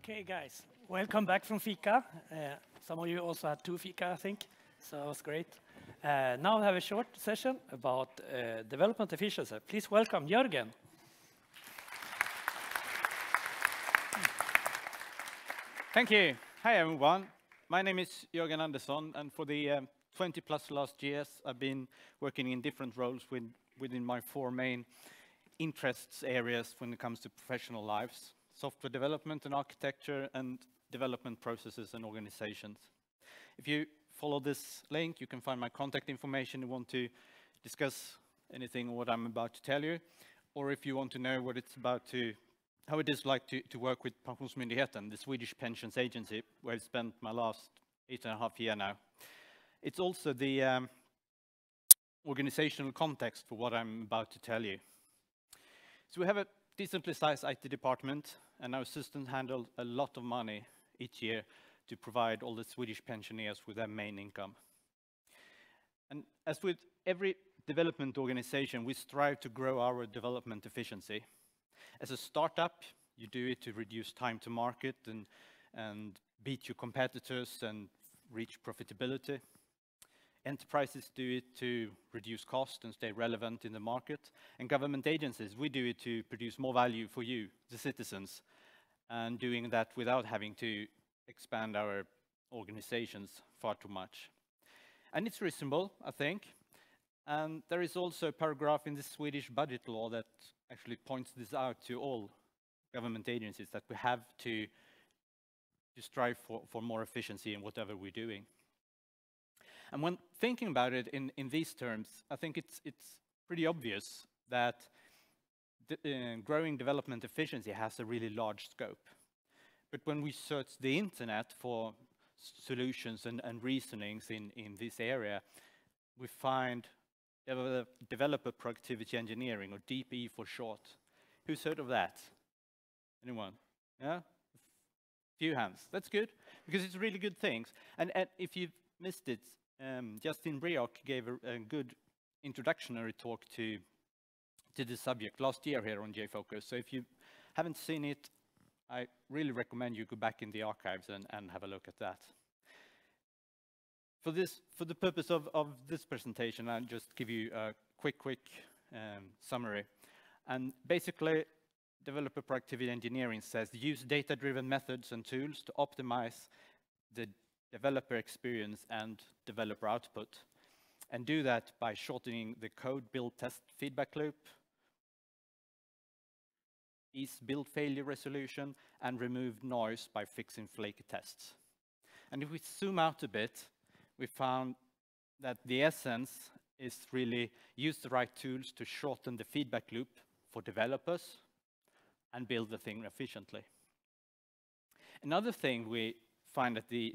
Okay, guys, welcome back from Fika. Some of you also had 2 Fika, I think, so it was great. Now we have a short session about development efficiency. Please welcome Jörgen. Thank you. Hi, everyone. My name is Jörgen Andersson, and for the 20-plus last years, I've been working in different roles within my 4 main interests areas when it comes to professional lives: software development and architecture, and development processes and organizations. If you follow this link, you can find my contact information if you want to discuss anything or what I'm about to tell you, or if you want to know how it is like to work with Pensionsmyndigheten, the Swedish Pensions Agency, where I spent my last 8.5 years now. It's also the organizational context for what I'm about to tell you. So we have a decently sized IT department, and our assistants handle a lot of money each year to provide all the Swedish pensioners with their main income. And as with every development organization, we strive to grow our development efficiency. As a startup, you do it to reduce time to market and beat your competitors and reach profitability. Enterprises do it to reduce cost and stay relevant in the market. And government agencies, we do it to produce more value for you, the citizens, and doing that without having to expand our organizations far too much. And it's reasonable, I think. And there is also a paragraph in the Swedish budget law that actually points this out to all government agencies, that we have to strive for more efficiency in whatever we're doing. And when thinking about it in these terms, I think it's pretty obvious that growing development efficiency has a really large scope. But when we search the internet for solutions and reasonings in this area, we find developer productivity engineering, or DPE for short. Who's heard of that? Anyone? Yeah? A few hands. That's good, because it's really good things. And if you've missed it, Justin Briok gave a good introductory talk to the subject last year here on JFocus. So if you haven't seen it, I really recommend you go back in the archives and have a look at that. For the purpose of this presentation, I'll just give you a quick summary. And basically, developer productivity engineering says use data-driven methods and tools to optimize the developer experience and developer output, and do that by shortening the code build test feedback loop, ease build failure resolution, and remove noise by fixing flaky tests. And if we zoom out a bit, we found that the essence is really use the right tools to shorten the feedback loop for developers and build the thing efficiently. Another thing we find at the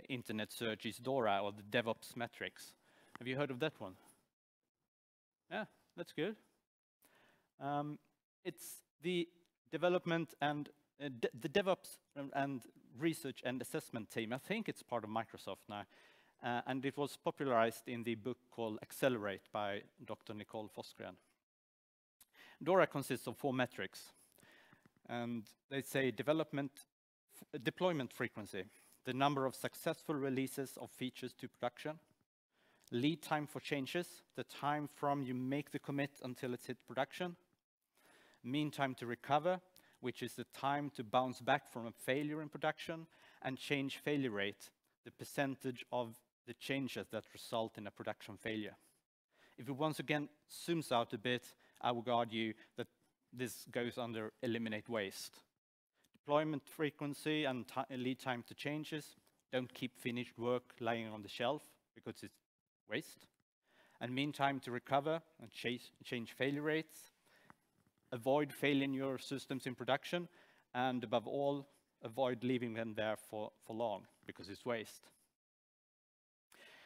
internet search is DORA, or the DevOps-metrics. Have you heard of that one? Yeah, that's good. It's the development and the DevOps and research and assessment team. I think it's part of Microsoft now. And it was popularized in the book called Accelerate by Dr. Nicole Forsgren. DORA consists of 4 metrics. And they say deployment frequency, the number of successful releases of features to production; lead time for changes, the time from you make the commit until it's hit production; mean time to recover, which is the time to bounce back from a failure in production; and change failure rate, the percentage of the changes that result in a production failure. If it once again zooms out a bit, I would argue that this goes under eliminate waste. Deployment frequency and lead time to changes. Don't keep finished work lying on the shelf because it's waste. And mean time to recover and change failure rates. Avoid failing your systems in production. And above all, avoid leaving them there for long because it's waste.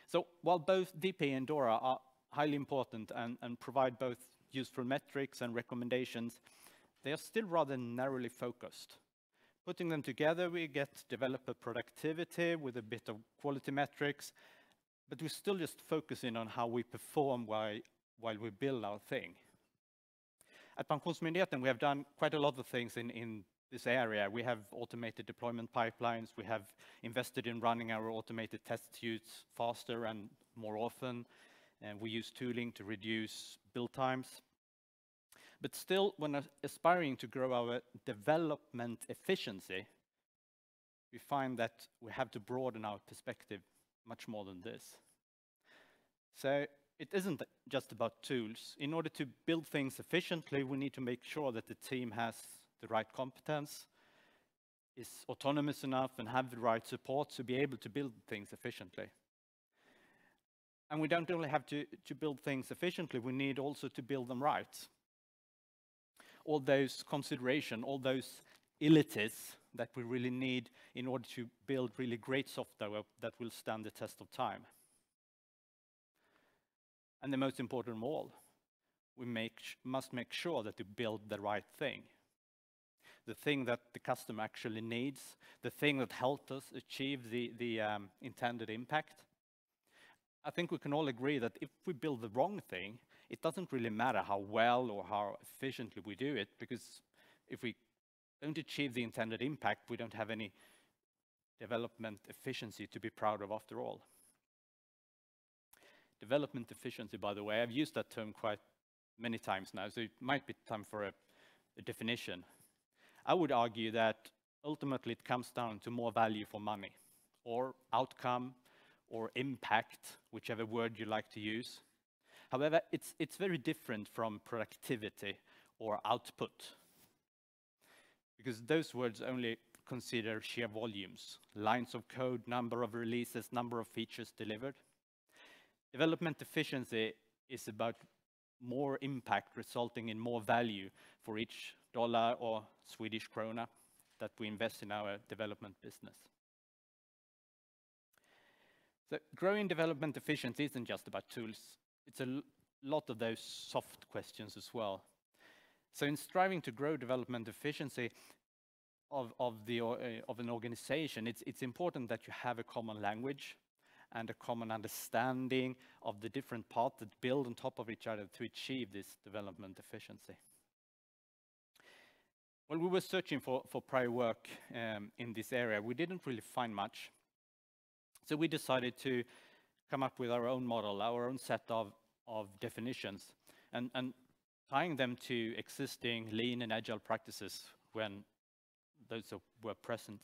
So while both DP and DORA are highly important and provide both useful metrics and recommendations, they are still rather narrowly focused. Putting them together, we get developer productivity with a bit of quality metrics, but we're still just focusing on how we perform while we build our thing. At Pensionsmyndigheten, we have done quite a lot of things in this area. We have automated deployment pipelines. We have invested in running our automated test suites faster and more often. And we use tooling to reduce build times. But still, when aspiring to grow our development efficiency, we find that we have to broaden our perspective much more than this. So it isn't just about tools. In order to build things efficiently, we need to make sure that the team has the right competence, is autonomous enough, and have the right support to be able to build things efficiently. And we don't only have to build things efficiently, we need also to build them right. All those considerations, all those abilities that we really need in order to build really great software that will stand the test of time. And the most important of all, we must make sure that we build the right thing. The thing that the customer actually needs, the thing that helps us achieve the intended impact. I think we can all agree that if we build the wrong thing, it doesn't really matter how well or how efficiently we do it, because if we don't achieve the intended impact, we don't have any development efficiency to be proud of after all. Development efficiency, by the way, I've used that term quite many times now, so it might be time for a definition. I would argue that ultimately it comes down to more value for money, or outcome, or impact, whichever word you like to use. However, it's very different from productivity or output, because those words only consider sheer volumes, lines of code, number of releases, number of features delivered. Development efficiency is about more impact resulting in more value for each dollar or Swedish krona that we invest in our development business. So growing development efficiency isn't just about tools. It's a lot of those soft questions as well. So in striving to grow development efficiency of an organization, it's important that you have a common language and a common understanding of the different parts that build on top of each other to achieve this development efficiency. When we were searching for prior work in this area, we didn't really find much. So we decided to come up with our own model, our own set of definitions, and tying them to existing lean and agile practices when those were present.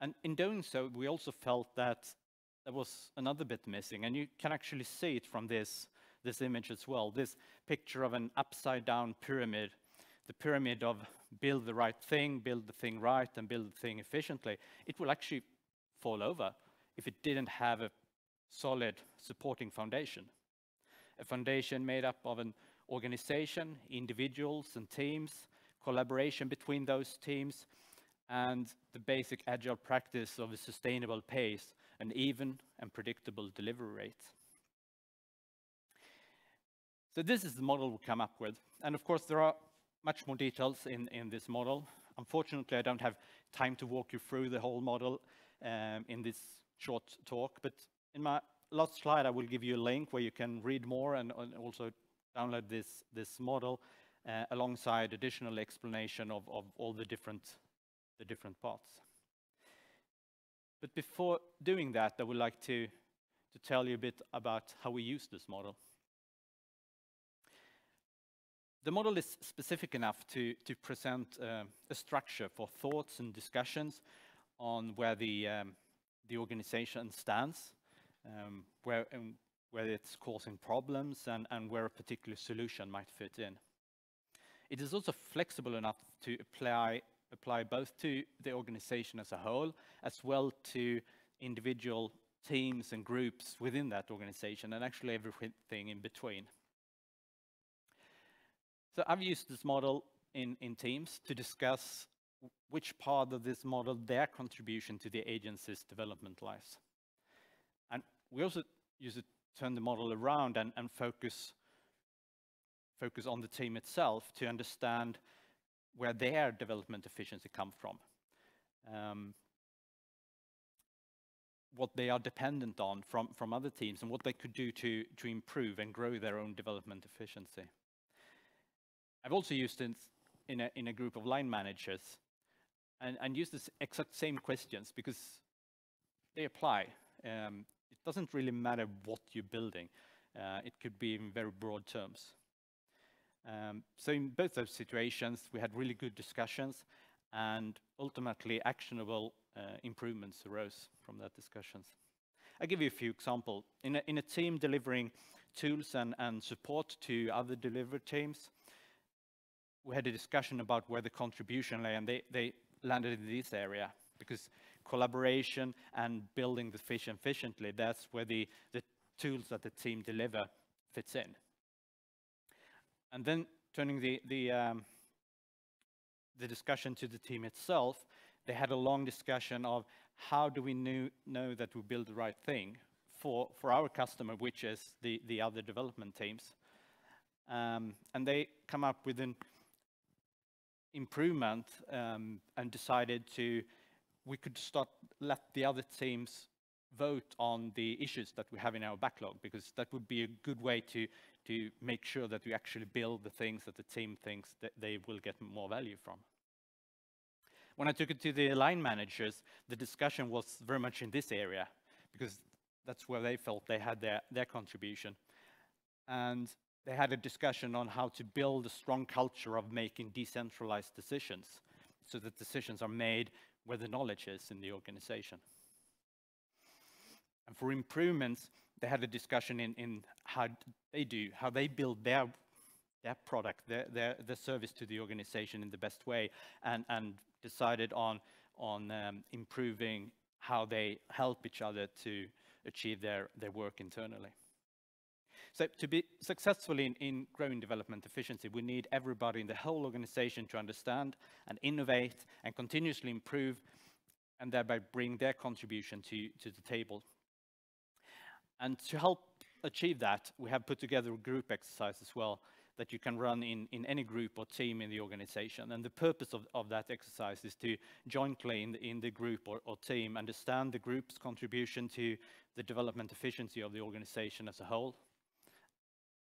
And in doing so, we also felt that there was another bit missing, and you can actually see it from this image as well. This picture of an upside down pyramid, the pyramid of build the right thing, build the thing right, and build the thing efficiently. It will actually fall over if it didn't have a solid supporting foundation. A foundation made up of an organization, individuals and teams, collaboration between those teams, and the basic agile practice of a sustainable pace, an even and predictable delivery rate. So this is the model we come up with. And of course, there are much more details in this model. Unfortunately, I don't have time to walk you through the whole model in this short talk, but in my last slide, I will give you a link where you can read more and also download this model alongside additional explanation of all the different parts. But before doing that, I would like to tell you a bit about how we use this model. The model is specific enough to present a structure for thoughts and discussions on where the organization stands, where it's causing problems, and where a particular solution might fit in. It is also flexible enough to apply both to the organization as a whole, as well to individual teams and groups within that organization, and actually everything in between. So I've used this model in teams to discuss which part of this model their contribution to the agency's development lies. And we also use it to turn the model around and focus on the team itself to understand where their development efficiency comes from, what they are dependent on from other teams, and what they could do to improve and grow their own development efficiency. I've also used in a group of line managers and use the exact same questions, because they apply. It doesn't really matter what you're building. It could be in very broad terms. So in both those situations, we had really good discussions, and ultimately actionable improvements arose from that discussions. I'll give you a few examples. In a team delivering tools and support to other delivery teams, we had a discussion about where the contribution lay, and they landed in this area, because collaboration and building the fish efficiently, that's where the tools that the team deliver fits in. And then turning the discussion to the team itself, they had a long discussion of how do we know that we build the right thing for our customer, which is the other development teams. And they come up with an improvement and decided we could let the other teams vote on the issues that we have in our backlog, because that would be a good way to make sure that we actually build the things that the team thinks that they will get more value from. When I took it to the line managers, the discussion was very much in this area, because that's where they felt they had their contribution. And they had a discussion on how to build a strong culture of making decentralized decisions, so that decisions are made where the knowledge is in the organization. And for improvements, they had a discussion in how they build their product, their service to the organization in the best way, and decided on improving how they help each other to achieve their work internally. So to be successful in growing development efficiency, we need everybody in the whole organization to understand and innovate and continuously improve, and thereby bring their contribution to the table. And to help achieve that, we have put together a group exercise as well that you can run in any group or team in the organization. And the purpose of that exercise is to jointly in the group or team understand the group's contribution to the development efficiency of the organization as a whole,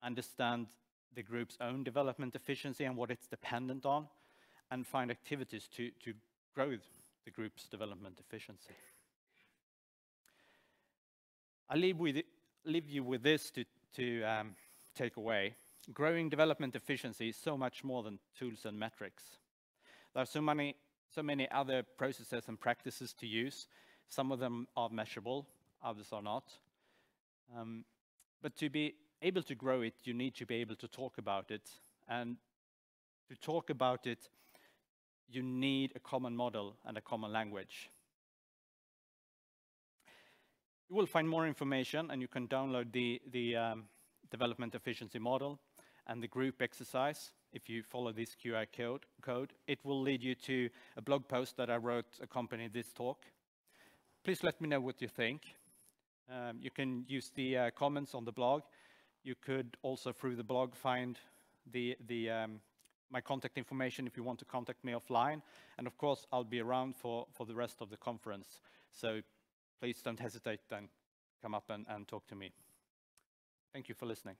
understand the group's own development efficiency and what it's dependent on, and find activities to grow the group's development efficiency. I leave you with this to take away. Growing development efficiency is so much more than tools and metrics. There are so many other processes and practices to use. Some of them are measurable, others are not. But to be able to grow it, you need to be able to talk about it. And to talk about it, you need a common model and a common language. You will find more information, and you can download the development efficiency model and the group exercise if you follow this QR code. It will lead you to a blog post that I wrote accompanying this talk. Please let me know what you think. You can use the comments on the blog. You could also, through the blog, find my contact information if you want to contact me offline. And of course, I'll be around for the rest of the conference. So please don't hesitate and come up and talk to me. Thank you for listening.